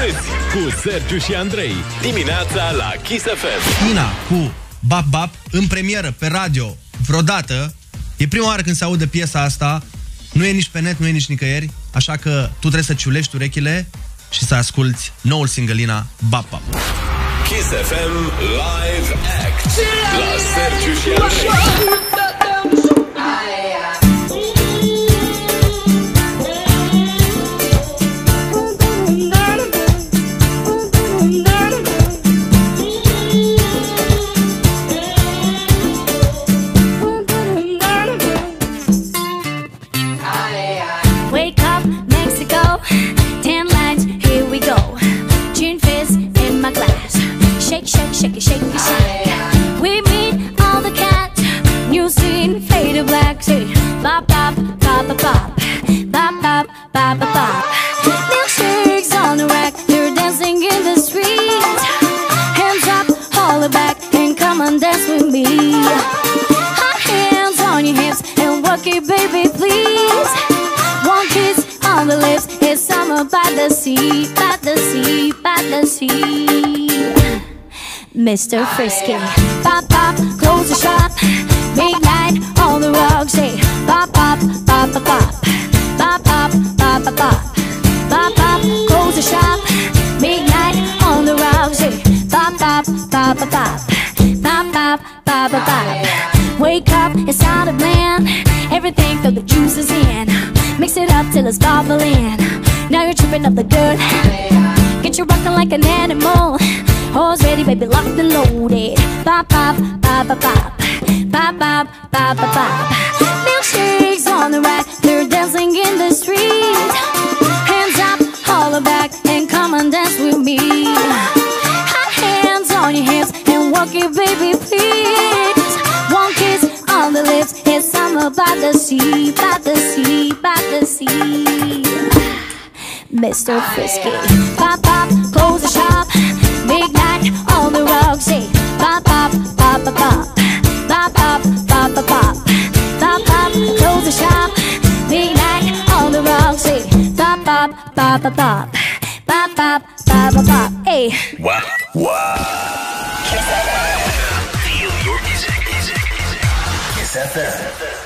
Râzi cu Sergiu și Andrei. Dimineața la Kiss FM. Ina cu Bap Bap în premieră pe radio vreodată. E prima oară când se aude piesa asta. Nu e nici pe net, nu e nici nicăieri. Așa că tu trebuie să ciulești urechile și să asculti noul single Ina, Bap Bap. Kiss FM Live Act la Sergiu și Andrei. Wake up, Mexico, 10 lines, here we go. Gin fizz in my glass. Shake, shake, shake it, shake it, shake it. We meet all the cats. New scene, fade to black. Say, bop, bop, bop, bop, bop. Bop, bop, bop, bop, bop. Milkshakes on the rack. They're dancing in the street. Hands up, hold it back, and come and dance with me. Hot hands on your hips, and work it, baby, please. One kiss on the lips. It's summer by the sea, by the sea, by the sea. Mr. Frisky, pop, pop, close the shop. Midnight on the rocks. Say, pop, pop, pop, pop, pop. Pop, pop, pop, pop, pop. Pop, pop, close the shop. Midnight on the rocks. Say, pop, pop, pop, pop, pop. Pop, pop, pop, pop, pop. Wake up, it's out of land. Everything till the juice is in. Mix it up till it's bubbling. Now you're tripping up the good. Get you rocking like an animal. All's ready, baby, locked and loaded. Pop, pop, pop, pop, pop. Pop, pop, pop, pop, pop. Milkshakes on the rack. They're dancing in the street. Hands up, holler back, and come and dance with me. Hot hands on your hips, and walk it, baby, please. One kiss on the lips. It's summer by the sea, by the sea, by the sea. Mr. Frisky, pop, pop, close the shop. Midnight on the rocks. Say, pop, pop, pop, pop, pop. Pop, pop, pop, pop, pop. Pop, pop, close the shop. Midnight on the rocks. Say, pop, pop, pop, pop, pop. Pop, pop, pop, pop, pop. Hey. Wow. Wow. Feel your music. Kiss FM.